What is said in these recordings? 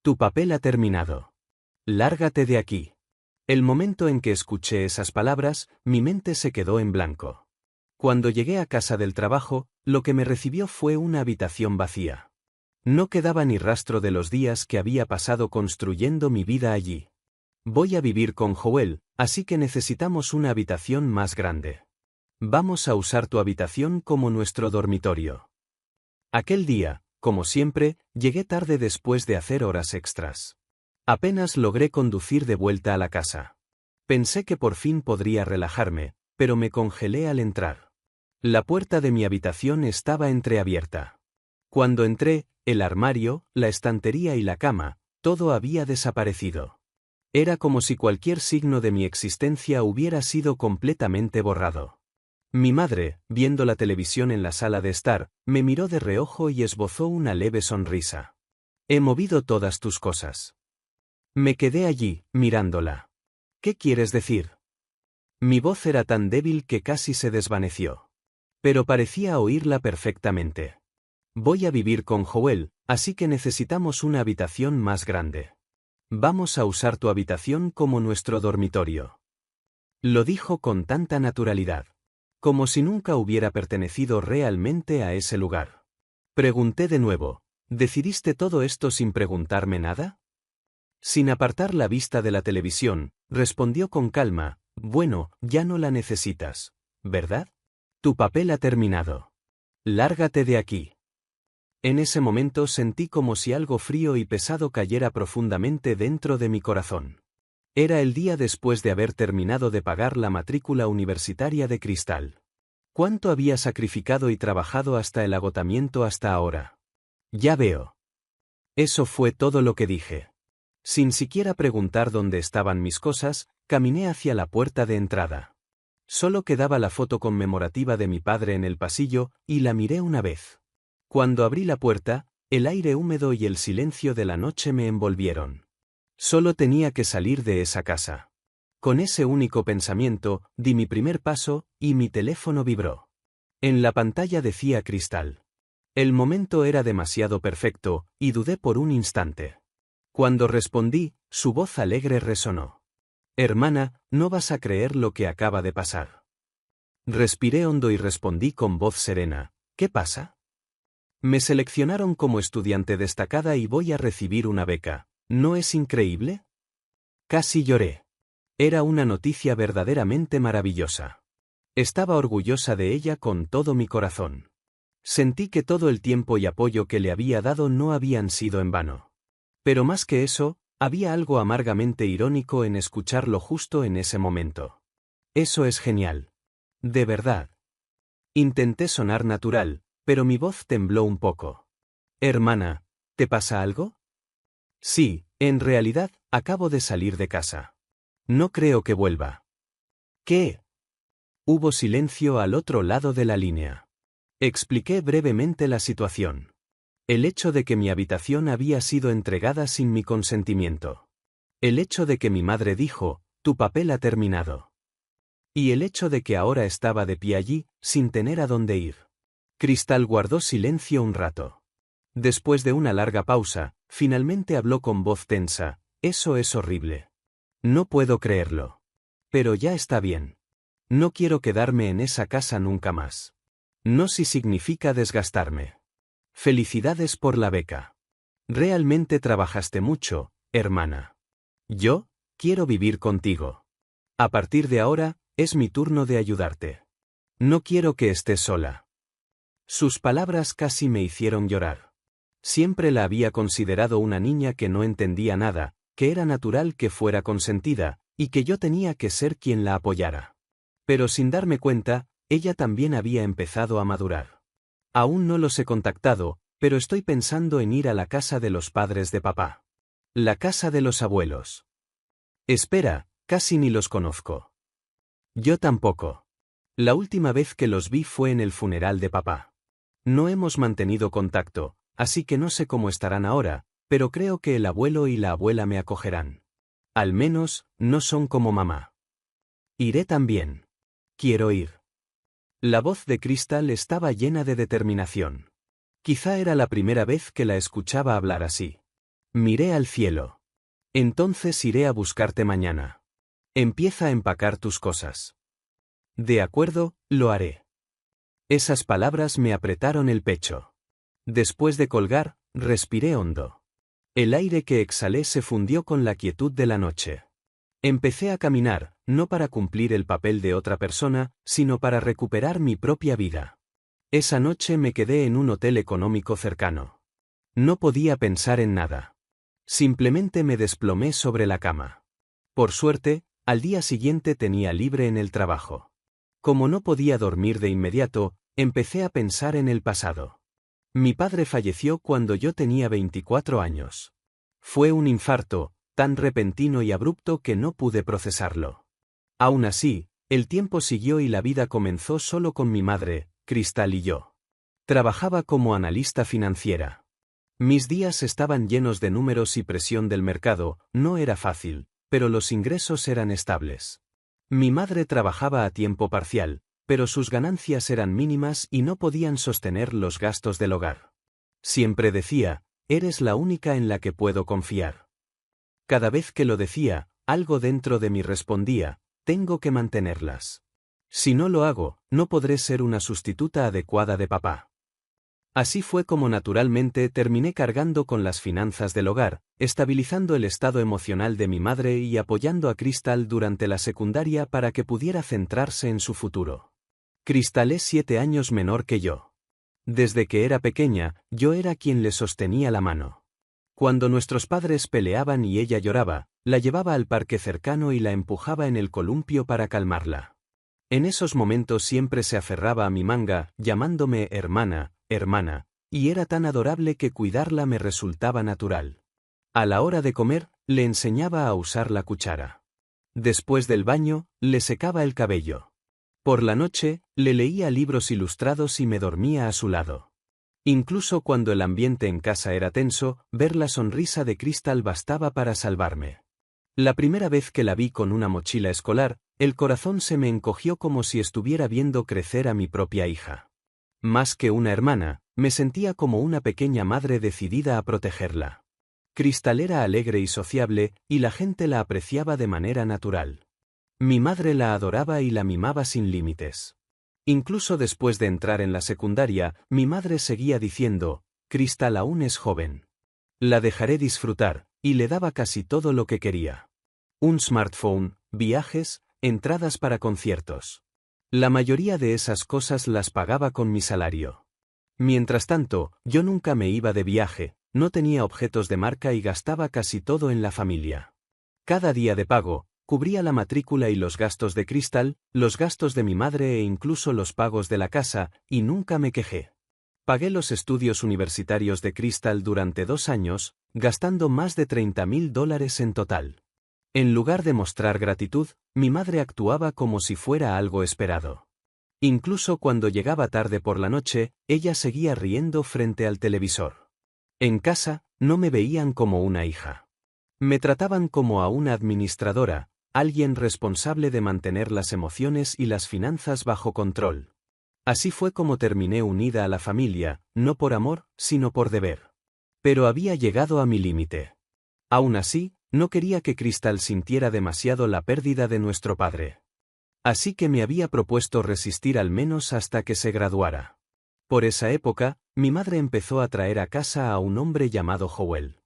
Tu papel ha terminado. Lárgate de aquí. El momento en que escuché esas palabras, mi mente se quedó en blanco. Cuando llegué a casa del trabajo, lo que me recibió fue una habitación vacía. No quedaba ni rastro de los días que había pasado construyendo mi vida allí. Voy a vivir con Joel, así que necesitamos una habitación más grande. Vamos a usar tu habitación como nuestro dormitorio. Aquel día, como siempre, llegué tarde después de hacer horas extras. Apenas logré conducir de vuelta a la casa. Pensé que por fin podría relajarme, pero me congelé al entrar. La puerta de mi habitación estaba entreabierta. Cuando entré, el armario, la estantería y la cama, todo había desaparecido. Era como si cualquier signo de mi existencia hubiera sido completamente borrado. Mi madre, viendo la televisión en la sala de estar, me miró de reojo y esbozó una leve sonrisa. He movido todas tus cosas. Me quedé allí, mirándola. ¿Qué quieres decir? Mi voz era tan débil que casi se desvaneció. Pero parecía oírla perfectamente. Voy a vivir con Joel, así que necesitamos una habitación más grande. Vamos a usar tu habitación como nuestro dormitorio. Lo dijo con tanta naturalidad. Como si nunca hubiera pertenecido realmente a ese lugar. Pregunté de nuevo, ¿decidiste todo esto sin preguntarme nada? Sin apartar la vista de la televisión, respondió con calma, bueno, ya no la necesitas, ¿verdad? Tu papel ha terminado. Lárgate de aquí. En ese momento sentí como si algo frío y pesado cayera profundamente dentro de mi corazón. Era el día después de haber terminado de pagar la matrícula universitaria de Cristal. ¿Cuánto había sacrificado y trabajado hasta el agotamiento hasta ahora? Ya veo. Eso fue todo lo que dije. Sin siquiera preguntar dónde estaban mis cosas, caminé hacia la puerta de entrada. Solo quedaba la foto conmemorativa de mi padre en el pasillo, y la miré una vez. Cuando abrí la puerta, el aire húmedo y el silencio de la noche me envolvieron. Solo tenía que salir de esa casa. Con ese único pensamiento, di mi primer paso, y mi teléfono vibró. En la pantalla decía Cristal. El momento era demasiado perfecto, y dudé por un instante. Cuando respondí, su voz alegre resonó. Hermana, no vas a creer lo que acaba de pasar. Respiré hondo y respondí con voz serena, ¿qué pasa? Me seleccionaron como estudiante destacada y voy a recibir una beca. ¿No es increíble? Casi lloré. Era una noticia verdaderamente maravillosa. Estaba orgullosa de ella con todo mi corazón. Sentí que todo el tiempo y apoyo que le había dado no habían sido en vano. Pero más que eso, había algo amargamente irónico en escucharlo justo en ese momento. Eso es genial. De verdad. Intenté sonar natural, pero mi voz tembló un poco. Hermana, ¿te pasa algo? Sí, en realidad, acabo de salir de casa. No creo que vuelva. ¿Qué? Hubo silencio al otro lado de la línea. Expliqué brevemente la situación. El hecho de que mi habitación había sido entregada sin mi consentimiento. El hecho de que mi madre dijo, tu papel ha terminado. Y el hecho de que ahora estaba de pie allí, sin tener a dónde ir. Cristal guardó silencio un rato. Después de una larga pausa, finalmente habló con voz tensa, eso es horrible. No puedo creerlo. Pero ya está bien. No quiero quedarme en esa casa nunca más. No si significa desgastarme. Felicidades por la beca. Realmente trabajaste mucho, hermana. Yo, quiero vivir contigo. A partir de ahora, es mi turno de ayudarte. No quiero que estés sola. Sus palabras casi me hicieron llorar. Siempre la había considerado una niña que no entendía nada, que era natural que fuera consentida, y que yo tenía que ser quien la apoyara. Pero sin darme cuenta, ella también había empezado a madurar. Aún no los he contactado, pero estoy pensando en ir a la casa de los padres de papá. La casa de los abuelos. Espera, casi ni los conozco. Yo tampoco. La última vez que los vi fue en el funeral de papá. No hemos mantenido contacto, así que no sé cómo estarán ahora, pero creo que el abuelo y la abuela me acogerán. Al menos, no son como mamá. Iré también. Quiero ir. La voz de Cristal estaba llena de determinación. Quizá era la primera vez que la escuchaba hablar así. Miré al cielo. Entonces iré a buscarte mañana. Empieza a empacar tus cosas. De acuerdo, lo haré. Esas palabras me apretaron el pecho. Después de colgar, respiré hondo. El aire que exhalé se fundió con la quietud de la noche. Empecé a caminar, no para cumplir el papel de otra persona, sino para recuperar mi propia vida. Esa noche me quedé en un hotel económico cercano. No podía pensar en nada. Simplemente me desplomé sobre la cama. Por suerte, al día siguiente tenía libre en el trabajo. Como no podía dormir de inmediato, empecé a pensar en el pasado. Mi padre falleció cuando yo tenía 24 años. Fue un infarto, tan repentino y abrupto que no pude procesarlo. Aún así, el tiempo siguió y la vida comenzó solo con mi madre, Cristal y yo. Trabajaba como analista financiera. Mis días estaban llenos de números y presión del mercado, no era fácil, pero los ingresos eran estables. Mi madre trabajaba a tiempo parcial, pero sus ganancias eran mínimas y no podían sostener los gastos del hogar. Siempre decía, eres la única en la que puedo confiar. Cada vez que lo decía, algo dentro de mí respondía, tengo que mantenerlas. Si no lo hago, no podré ser una sustituta adecuada de papá. Así fue como naturalmente terminé cargando con las finanzas del hogar, estabilizando el estado emocional de mi madre y apoyando a Cristal durante la secundaria para que pudiera centrarse en su futuro. Cristal es 7 años menor que yo. Desde que era pequeña, yo era quien le sostenía la mano. Cuando nuestros padres peleaban y ella lloraba, la llevaba al parque cercano y la empujaba en el columpio para calmarla. En esos momentos siempre se aferraba a mi manga, llamándome hermana, y era tan adorable que cuidarla me resultaba natural. A la hora de comer, le enseñaba a usar la cuchara. Después del baño, le secaba el cabello. Por la noche, le leía libros ilustrados y me dormía a su lado. Incluso cuando el ambiente en casa era tenso, ver la sonrisa de Cristal bastaba para salvarme. La primera vez que la vi con una mochila escolar, el corazón se me encogió como si estuviera viendo crecer a mi propia hija. Más que una hermana, me sentía como una pequeña madre decidida a protegerla. Cristal era alegre y sociable, y la gente la apreciaba de manera natural. Mi madre la adoraba y la mimaba sin límites. Incluso después de entrar en la secundaria, mi madre seguía diciendo, Cristal aún es joven. La dejaré disfrutar, y le daba casi todo lo que quería. Un smartphone, viajes, entradas para conciertos. La mayoría de esas cosas las pagaba con mi salario. Mientras tanto, yo nunca me iba de viaje, no tenía objetos de marca y gastaba casi todo en la familia. Cada día de pago, cubría la matrícula y los gastos de Cristal, los gastos de mi madre e incluso los pagos de la casa, y nunca me quejé. Pagué los estudios universitarios de Cristal durante 2 años, gastando más de $30,000 en total. En lugar de mostrar gratitud, mi madre actuaba como si fuera algo esperado. Incluso cuando llegaba tarde por la noche, ella seguía riendo frente al televisor. En casa, no me veían como una hija. Me trataban como a una administradora, alguien responsable de mantener las emociones y las finanzas bajo control. Así fue como terminé unida a la familia, no por amor, sino por deber. Pero había llegado a mi límite. Aún así, no quería que Cristal sintiera demasiado la pérdida de nuestro padre. Así que me había propuesto resistir al menos hasta que se graduara. Por esa época, mi madre empezó a traer a casa a un hombre llamado Joel.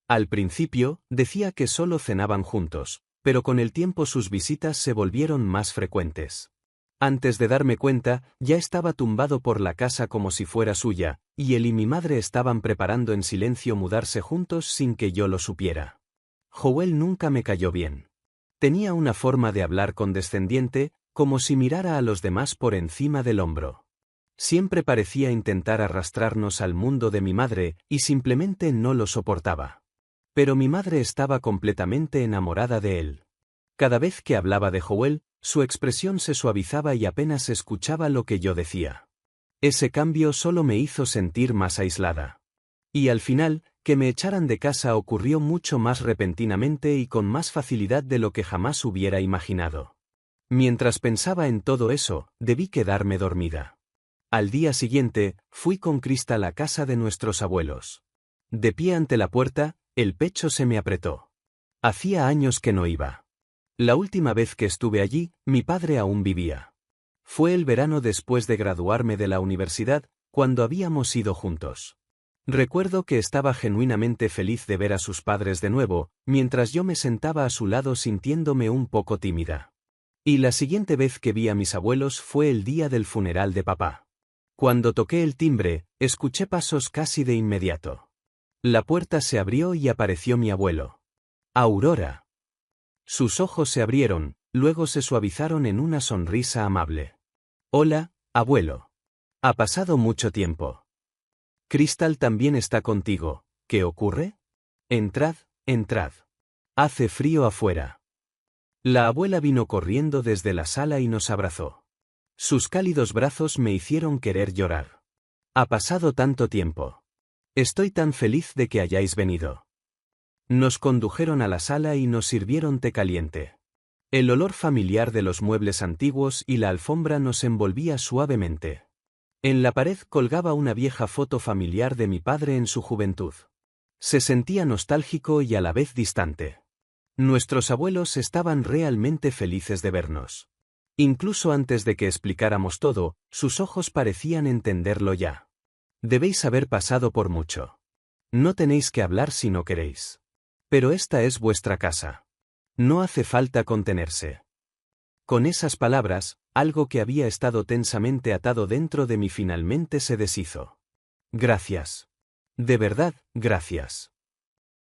Al principio, decía que solo cenaban juntos, pero con el tiempo sus visitas se volvieron más frecuentes. Antes de darme cuenta, ya estaba tumbado por la casa como si fuera suya, y él y mi madre estaban preparando en silencio mudarse juntos sin que yo lo supiera. Joel nunca me cayó bien. Tenía una forma de hablar condescendiente, como si mirara a los demás por encima del hombro. Siempre parecía intentar arrastrarnos al mundo de mi madre, y simplemente no lo soportaba. Pero mi madre estaba completamente enamorada de él. Cada vez que hablaba de Joel, su expresión se suavizaba y apenas escuchaba lo que yo decía. Ese cambio solo me hizo sentir más aislada. Y al final, que me echaran de casa ocurrió mucho más repentinamente y con más facilidad de lo que jamás hubiera imaginado. Mientras pensaba en todo eso, debí quedarme dormida. Al día siguiente, fui con Cristal a casa de nuestros abuelos. De pie ante la puerta, El pecho se me apretó. Hacía años que no iba. La última vez que estuve allí, mi padre aún vivía. Fue el verano después de graduarme de la universidad, cuando habíamos ido juntos. Recuerdo que estaba genuinamente feliz de ver a sus padres de nuevo, mientras yo me sentaba a su lado sintiéndome un poco tímida. Y la siguiente vez que vi a mis abuelos fue el día del funeral de papá. Cuando toqué el timbre, escuché pasos casi de inmediato. La puerta se abrió y apareció mi abuelo. Aurora. Sus ojos se abrieron, luego se suavizaron en una sonrisa amable. Hola, abuelo. Ha pasado mucho tiempo. Crystal también está contigo. ¿Qué ocurre? Entrad, entrad. Hace frío afuera. La abuela vino corriendo desde la sala y nos abrazó. Sus cálidos brazos me hicieron querer llorar. Ha pasado tanto tiempo. Estoy tan feliz de que hayáis venido. Nos condujeron a la sala y nos sirvieron té caliente. El olor familiar de los muebles antiguos y la alfombra nos envolvía suavemente. En la pared colgaba una vieja foto familiar de mi padre en su juventud. Se sentía nostálgico y a la vez distante. Nuestros abuelos estaban realmente felices de vernos. Incluso antes de que explicáramos todo, sus ojos parecían entenderlo ya. Debéis haber pasado por mucho. No tenéis que hablar si no queréis. Pero esta es vuestra casa. No hace falta contenerse. Con esas palabras, algo que había estado tensamente atado dentro de mí finalmente se deshizo. Gracias. De verdad, gracias.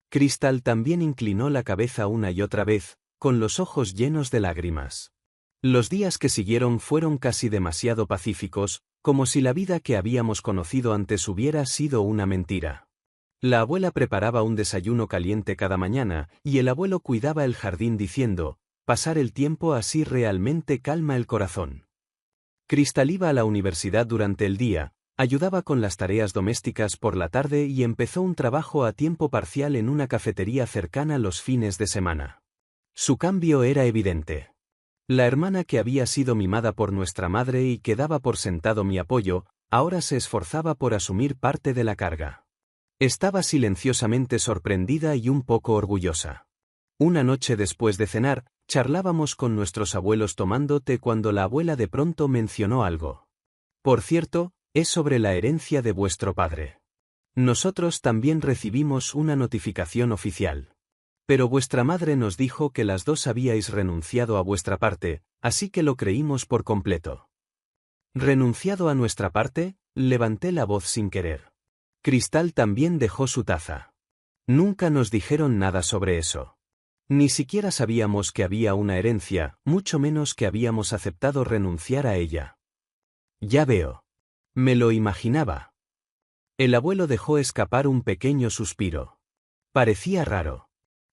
Crystal también inclinó la cabeza una y otra vez, con los ojos llenos de lágrimas. Los días que siguieron fueron casi demasiado pacíficos, como si la vida que habíamos conocido antes hubiera sido una mentira. La abuela preparaba un desayuno caliente cada mañana, y el abuelo cuidaba el jardín diciendo, pasar el tiempo así realmente calma el corazón. Crystal iba a la universidad durante el día, ayudaba con las tareas domésticas por la tarde y empezó un trabajo a tiempo parcial en una cafetería cercana los fines de semana. Su cambio era evidente. La hermana que había sido mimada por nuestra madre y que daba por sentado mi apoyo, ahora se esforzaba por asumir parte de la carga. Estaba silenciosamente sorprendida y un poco orgullosa. Una noche después de cenar, charlábamos con nuestros abuelos tomando té cuando la abuela de pronto mencionó algo. Por cierto, es sobre la herencia de vuestro padre. Nosotros también recibimos una notificación oficial. Pero vuestra madre nos dijo que las dos habíais renunciado a vuestra parte, así que lo creímos por completo. ¿Renunciado a nuestra parte? Levanté la voz sin querer. Crystal también dejó su taza. Nunca nos dijeron nada sobre eso. Ni siquiera sabíamos que había una herencia, mucho menos que habíamos aceptado renunciar a ella. Ya veo. Me lo imaginaba. El abuelo dejó escapar un pequeño suspiro. Parecía raro.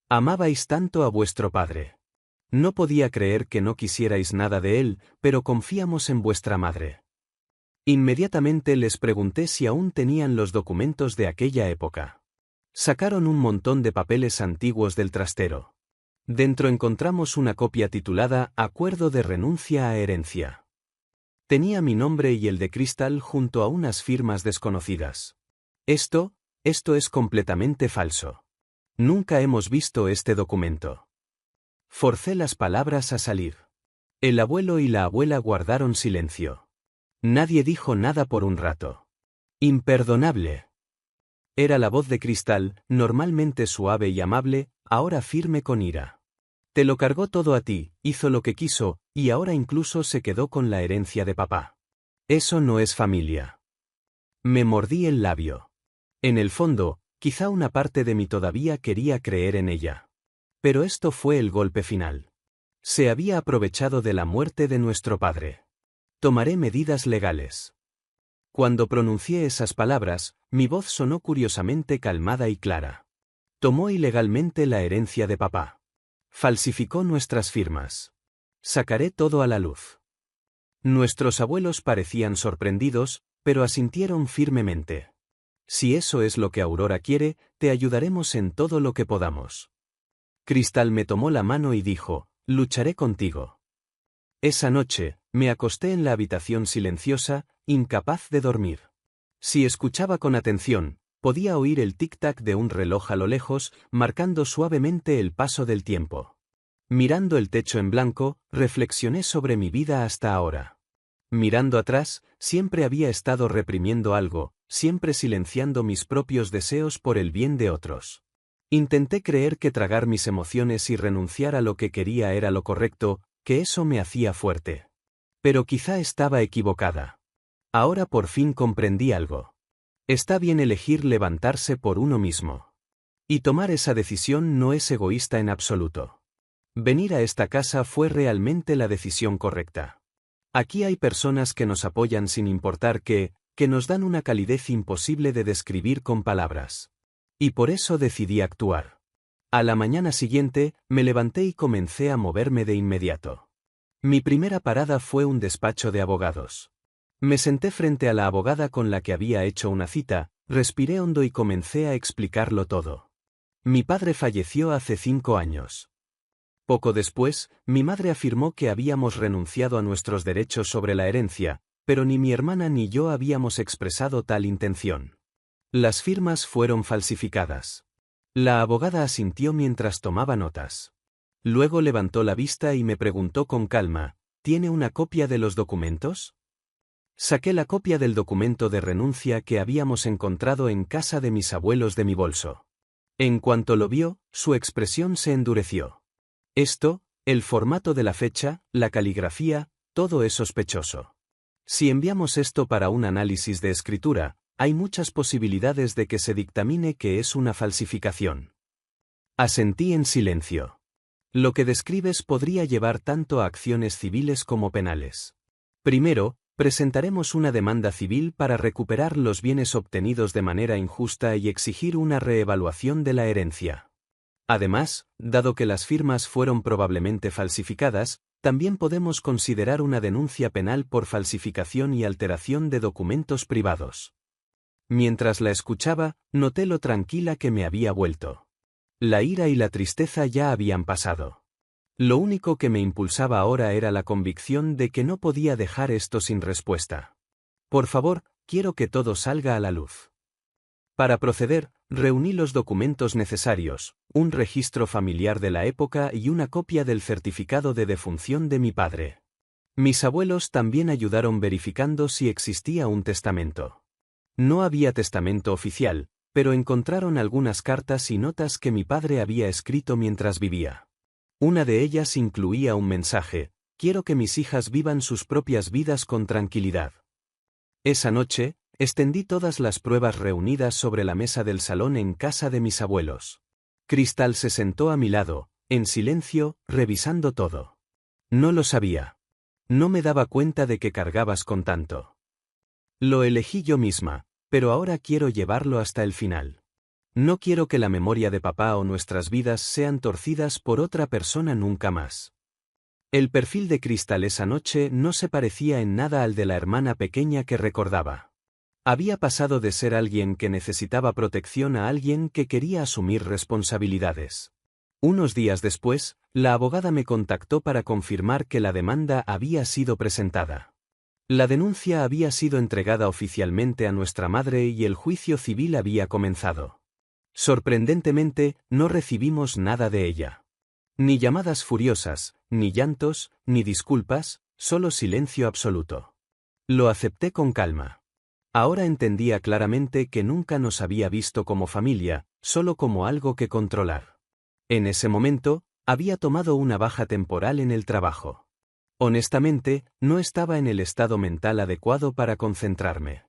Amabais tanto a vuestro padre. No podía creer que no quisierais nada de él, pero confiamos en vuestra madre. Inmediatamente les pregunté si aún tenían los documentos de aquella época. Sacaron un montón de papeles antiguos del trastero. Dentro encontramos una copia titulada Acuerdo de renuncia a herencia. Tenía mi nombre y el de Crystal junto a unas firmas desconocidas. Esto es completamente falso. Nunca hemos visto este documento. Forcé las palabras a salir. El abuelo y la abuela guardaron silencio. Nadie dijo nada por un rato. Imperdonable. Era la voz de Crystal, normalmente suave y amable, ahora firme con ira. Te lo cargó todo a ti, hizo lo que quiso, y ahora incluso se quedó con la herencia de papá. Eso no es familia. Me mordí el labio. En el fondo, quizá una parte de mí todavía quería creer en ella. Pero esto fue el golpe final. Se había aprovechado de la muerte de nuestro padre. Tomaré medidas legales. Cuando pronuncié esas palabras, mi voz sonó curiosamente calmada y clara. Tomó ilegalmente la herencia de papá. Falsificó nuestras firmas. Sacaré todo a la luz. Nuestros abuelos parecían sorprendidos, pero asintieron firmemente. Si eso es lo que Aurora quiere, te ayudaremos en todo lo que podamos. Crystal me tomó la mano y dijo, lucharé contigo. Esa noche, me acosté en la habitación silenciosa, incapaz de dormir. Si escuchaba con atención, podía oír el tic-tac de un reloj a lo lejos, marcando suavemente el paso del tiempo. Mirando el techo en blanco, reflexioné sobre mi vida hasta ahora. Mirando atrás, siempre había estado reprimiendo algo, siempre silenciando mis propios deseos por el bien de otros. Intenté creer que tragar mis emociones y renunciar a lo que quería era lo correcto, que eso me hacía fuerte. Pero quizá estaba equivocada. Ahora por fin comprendí algo. Está bien elegir levantarse por uno mismo. Y tomar esa decisión no es egoísta en absoluto. Venir a esta casa fue realmente la decisión correcta. Aquí hay personas que nos apoyan sin importar qué, que nos dan una calidez imposible de describir con palabras. Y por eso decidí actuar. A la mañana siguiente, me levanté y comencé a moverme de inmediato. Mi primera parada fue un despacho de abogados. Me senté frente a la abogada con la que había hecho una cita, respiré hondo y comencé a explicarlo todo. Mi padre falleció hace 5 años. Poco después, mi madre afirmó que habíamos renunciado a nuestros derechos sobre la herencia, pero ni mi hermana ni yo habíamos expresado tal intención. Las firmas fueron falsificadas. La abogada asintió mientras tomaba notas. Luego levantó la vista y me preguntó con calma, ¿tiene una copia de los documentos? Saqué la copia del documento de renuncia que habíamos encontrado en casa de mis abuelos de mi bolso. En cuanto lo vio, su expresión se endureció. Esto, el formato de la fecha, la caligrafía, todo es sospechoso. Si enviamos esto para un análisis de escritura, hay muchas posibilidades de que se dictamine que es una falsificación. Asentí en silencio. Lo que describes podría llevar tanto a acciones civiles como penales. Primero, presentaremos una demanda civil para recuperar los bienes obtenidos de manera injusta y exigir una reevaluación de la herencia. Además, dado que las firmas fueron probablemente falsificadas, también podemos considerar una denuncia penal por falsificación y alteración de documentos privados. Mientras la escuchaba, noté lo tranquila que me había vuelto. La ira y la tristeza ya habían pasado. Lo único que me impulsaba ahora era la convicción de que no podía dejar esto sin respuesta. Por favor, quiero que todo salga a la luz. Para proceder, reuní los documentos necesarios, un registro familiar de la época y una copia del certificado de defunción de mi padre. Mis abuelos también ayudaron verificando si existía un testamento. No había testamento oficial, pero encontraron algunas cartas y notas que mi padre había escrito mientras vivía. Una de ellas incluía un mensaje: quiero que mis hijas vivan sus propias vidas con tranquilidad. Esa noche, extendí todas las pruebas reunidas sobre la mesa del salón en casa de mis abuelos. Cristal se sentó a mi lado, en silencio, revisando todo. No lo sabía. No me daba cuenta de que cargabas con tanto. Lo elegí yo misma, pero ahora quiero llevarlo hasta el final. No quiero que la memoria de papá o nuestras vidas sean torcidas por otra persona nunca más. El perfil de Cristal esa noche no se parecía en nada al de la hermana pequeña que recordaba. Había pasado de ser alguien que necesitaba protección a alguien que quería asumir responsabilidades. Unos días después, la abogada me contactó para confirmar que la demanda había sido presentada. La denuncia había sido entregada oficialmente a nuestra madre y el juicio civil había comenzado. Sorprendentemente, no recibimos nada de ella. Ni llamadas furiosas, ni llantos, ni disculpas, solo silencio absoluto. Lo acepté con calma. Ahora entendía claramente que nunca nos había visto como familia, solo como algo que controlar. En ese momento, había tomado una baja temporal en el trabajo. Honestamente, no estaba en el estado mental adecuado para concentrarme.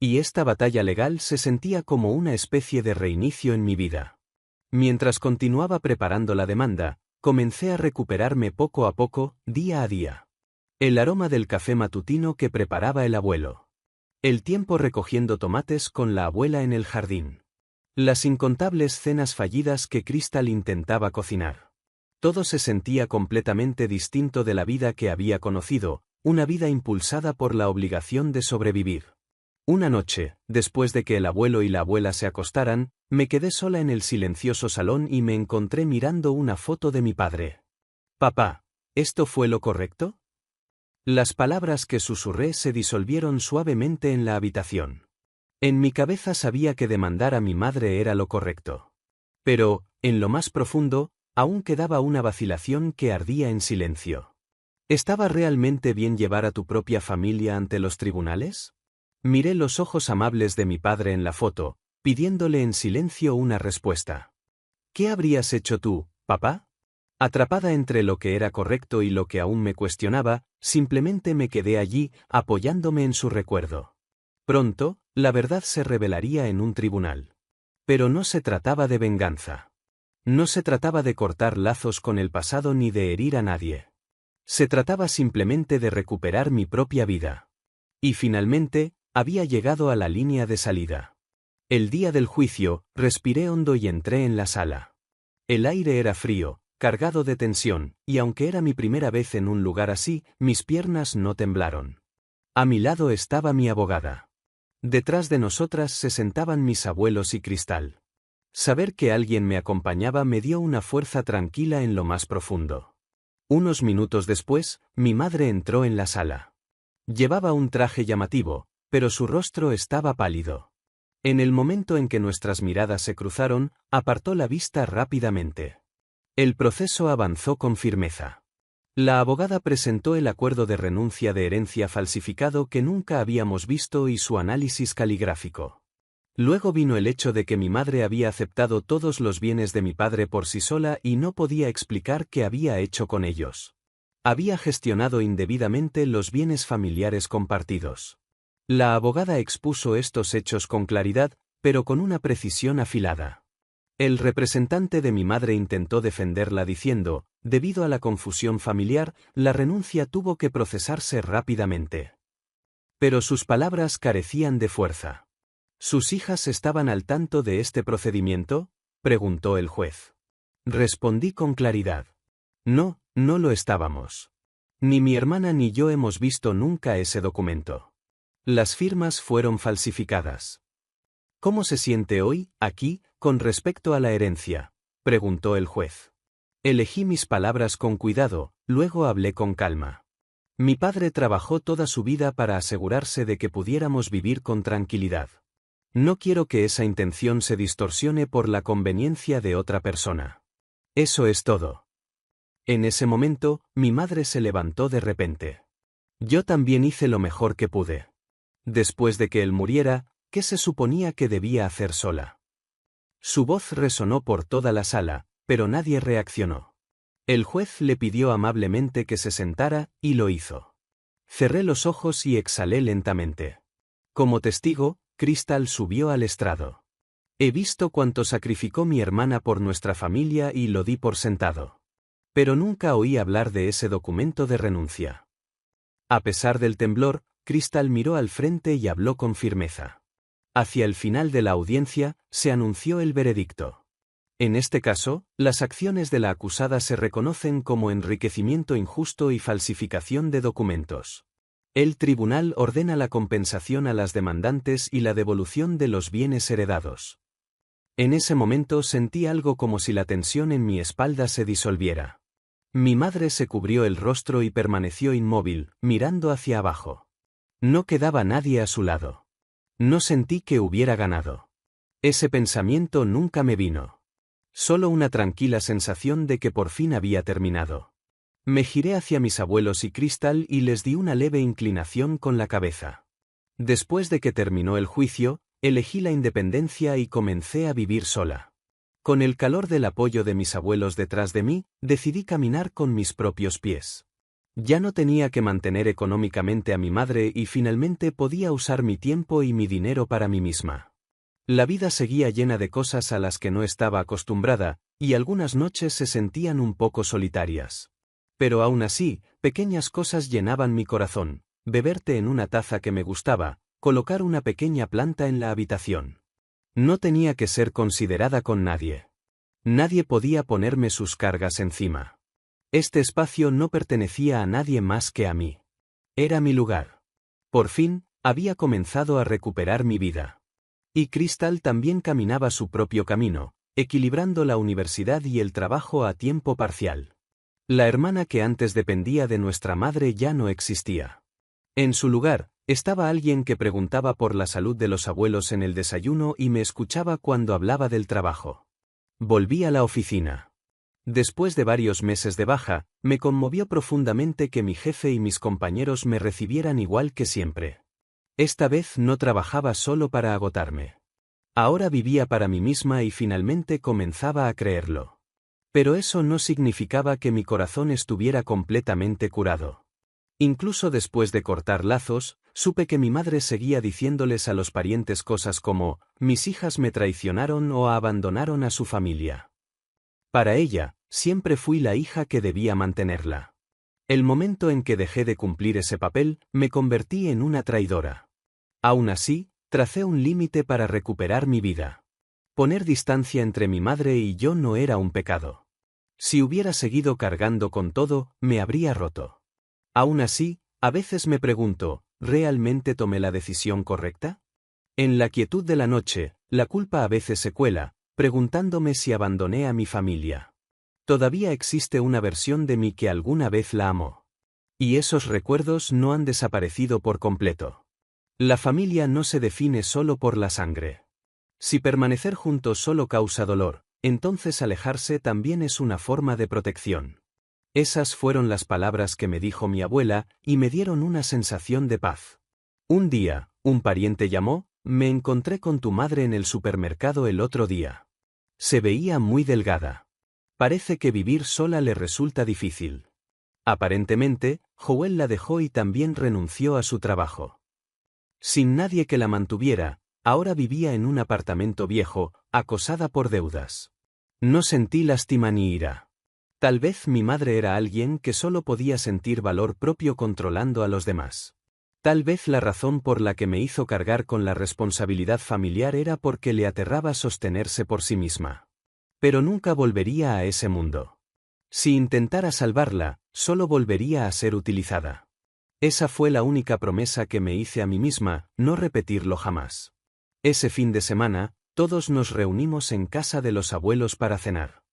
Y esta batalla legal se sentía como una especie de reinicio en mi vida. Mientras continuaba preparando la demanda, comencé a recuperarme poco a poco, día a día. El aroma del café matutino que preparaba el abuelo. El tiempo recogiendo tomates con la abuela en el jardín. Las incontables cenas fallidas que Cristal intentaba cocinar. Todo se sentía completamente distinto de la vida que había conocido, una vida impulsada por la obligación de sobrevivir. Una noche, después de que el abuelo y la abuela se acostaran, me quedé sola en el silencioso salón y me encontré mirando una foto de mi padre. Papá, ¿esto fue lo correcto? Las palabras que susurré se disolvieron suavemente en la habitación. En mi cabeza sabía que demandar a mi madre era lo correcto. Pero, en lo más profundo, aún quedaba una vacilación que ardía en silencio. ¿Estaba realmente bien llevar a tu propia familia ante los tribunales? Miré los ojos amables de mi padre en la foto, pidiéndole en silencio una respuesta. ¿Qué habrías hecho tú, papá? Atrapada entre lo que era correcto y lo que aún me cuestionaba, simplemente me quedé allí, apoyándome en su recuerdo. Pronto, la verdad se revelaría en un tribunal. Pero no se trataba de venganza. No se trataba de cortar lazos con el pasado ni de herir a nadie. Se trataba simplemente de recuperar mi propia vida. Y finalmente, había llegado a la línea de salida. El día del juicio, respiré hondo y entré en la sala. El aire era frío, cargado de tensión, y aunque era mi primera vez en un lugar así, mis piernas no temblaron. A mi lado estaba mi abogada. Detrás de nosotras se sentaban mis abuelos y Cristal. Saber que alguien me acompañaba me dio una fuerza tranquila en lo más profundo. Unos minutos después, mi madre entró en la sala. Llevaba un traje llamativo, pero su rostro estaba pálido. En el momento en que nuestras miradas se cruzaron, apartó la vista rápidamente. El proceso avanzó con firmeza. La abogada presentó el acuerdo de renuncia de herencia falsificado que nunca habíamos visto y su análisis caligráfico. Luego vino el hecho de que mi madre había aceptado todos los bienes de mi padre por sí sola y no podía explicar qué había hecho con ellos. Había gestionado indebidamente los bienes familiares compartidos. La abogada expuso estos hechos con claridad, pero con una precisión afilada. El representante de mi madre intentó defenderla diciendo, debido a la confusión familiar, la renuncia tuvo que procesarse rápidamente. Pero sus palabras carecían de fuerza. ¿Sus hijas estaban al tanto de este procedimiento?, preguntó el juez. Respondí con claridad. No, no lo estábamos. Ni mi hermana ni yo hemos visto nunca ese documento. Las firmas fueron falsificadas. ¿Cómo se siente hoy, aquí, con respecto a la herencia?, preguntó el juez. Elegí mis palabras con cuidado, luego hablé con calma. Mi padre trabajó toda su vida para asegurarse de que pudiéramos vivir con tranquilidad. No quiero que esa intención se distorsione por la conveniencia de otra persona. Eso es todo. En ese momento, mi madre se levantó de repente. Yo también hice lo mejor que pude. Después de que él muriera, ¿qué se suponía que debía hacer sola? Su voz resonó por toda la sala, pero nadie reaccionó. El juez le pidió amablemente que se sentara, y lo hizo. Cerré los ojos y exhalé lentamente. Como testigo, Cristal subió al estrado. He visto cuánto sacrificó mi hermana por nuestra familia y lo di por sentado. Pero nunca oí hablar de ese documento de renuncia. A pesar del temblor, Cristal miró al frente y habló con firmeza. Hacia el final de la audiencia, se anunció el veredicto. En este caso, las acciones de la acusada se reconocen como enriquecimiento injusto y falsificación de documentos. El tribunal ordena la compensación a las demandantes y la devolución de los bienes heredados. En ese momento sentí algo como si la tensión en mi espalda se disolviera. Mi madre se cubrió el rostro y permaneció inmóvil, mirando hacia abajo. No quedaba nadie a su lado. No sentí que hubiera ganado. Ese pensamiento nunca me vino. Solo una tranquila sensación de que por fin había terminado. Me giré hacia mis abuelos y Cristal y les di una leve inclinación con la cabeza. Después de que terminó el juicio, elegí la independencia y comencé a vivir sola. Con el calor del apoyo de mis abuelos detrás de mí, decidí caminar con mis propios pies. Ya no tenía que mantener económicamente a mi madre y finalmente podía usar mi tiempo y mi dinero para mí misma. La vida seguía llena de cosas a las que no estaba acostumbrada, y algunas noches se sentían un poco solitarias. Pero aún así, pequeñas cosas llenaban mi corazón: beber té en una taza que me gustaba, colocar una pequeña planta en la habitación. No tenía que ser considerada con nadie. Nadie podía ponerme sus cargas encima. Este espacio no pertenecía a nadie más que a mí. Era mi lugar. Por fin, había comenzado a recuperar mi vida. Y Cristal también caminaba su propio camino, equilibrando la universidad y el trabajo a tiempo parcial. La hermana que antes dependía de nuestra madre ya no existía. En su lugar, Estaba alguien que preguntaba por la salud de los abuelos en el desayuno y me escuchaba cuando hablaba del trabajo. Volví a la oficina. Después de varios meses de baja, me conmovió profundamente que mi jefe y mis compañeros me recibieran igual que siempre. Esta vez no trabajaba solo para agotarme. Ahora vivía para mí misma y finalmente comenzaba a creerlo. Pero eso no significaba que mi corazón estuviera completamente curado. Incluso después de cortar lazos, supe que mi madre seguía diciéndoles a los parientes cosas como, mis hijas me traicionaron o abandonaron a su familia. Para ella, siempre fui la hija que debía mantenerla. El momento en que dejé de cumplir ese papel, me convertí en una traidora. Aún así, tracé un límite para recuperar mi vida. Poner distancia entre mi madre y yo no era un pecado. Si hubiera seguido cargando con todo, me habría roto. Aún así, a veces me pregunto, ¿realmente tomé la decisión correcta? En la quietud de la noche, la culpa a veces se cuela, preguntándome si abandoné a mi familia. Todavía existe una versión de mí que alguna vez la amó. Y esos recuerdos no han desaparecido por completo. La familia no se define solo por la sangre. Si permanecer juntos solo causa dolor, entonces alejarse también es una forma de protección. Esas fueron las palabras que me dijo mi abuela y me dieron una sensación de paz. Un día, un pariente llamó, me encontré con tu madre en el supermercado el otro día. Se veía muy delgada. Parece que vivir sola le resulta difícil. Aparentemente, Joel la dejó y también renunció a su trabajo. Sin nadie que la mantuviera, ahora vivía en un apartamento viejo, acosada por deudas. No sentí lástima ni ira. Tal vez mi madre era alguien que solo podía sentir valor propio controlando a los demás. Tal vez la razón por la que me hizo cargar con la responsabilidad familiar era porque le aterraba sostenerse por sí misma. Pero nunca volvería a ese mundo. Si intentara salvarla, solo volvería a ser utilizada. Esa fue la única promesa que me hice a mí misma, no repetirlo jamás. Ese fin de semana, todos nos reunimos en casa de los abuelos para cenar.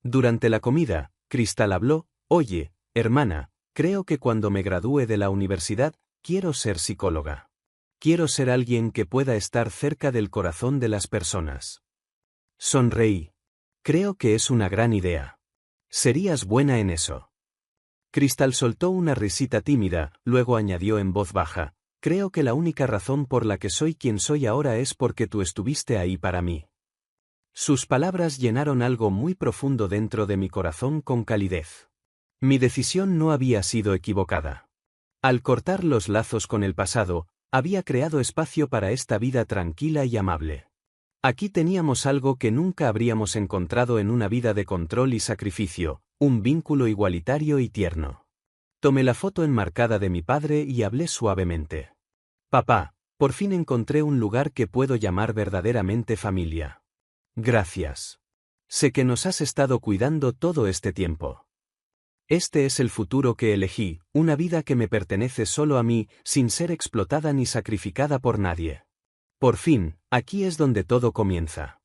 Durante la comida, Cristal habló, oye, hermana, creo que cuando me gradúe de la universidad, quiero ser psicóloga. Quiero ser alguien que pueda estar cerca del corazón de las personas. Sonreí. Creo que es una gran idea. Serías buena en eso. Cristal soltó una risita tímida, luego añadió en voz baja, creo que la única razón por la que soy quien soy ahora es porque tú estuviste ahí para mí. Sus palabras llenaron algo muy profundo dentro de mi corazón con calidez. Mi decisión no había sido equivocada. Al cortar los lazos con el pasado, había creado espacio para esta vida tranquila y amable. Aquí teníamos algo que nunca habríamos encontrado en una vida de control y sacrificio, un vínculo igualitario y tierno. Tomé la foto enmarcada de mi padre y hablé suavemente. Papá, por fin encontré un lugar que puedo llamar verdaderamente familia. Gracias. Sé que nos has estado cuidando todo este tiempo. Este es el futuro que elegí, una vida que me pertenece solo a mí, sin ser explotada ni sacrificada por nadie. Por fin, aquí es donde todo comienza.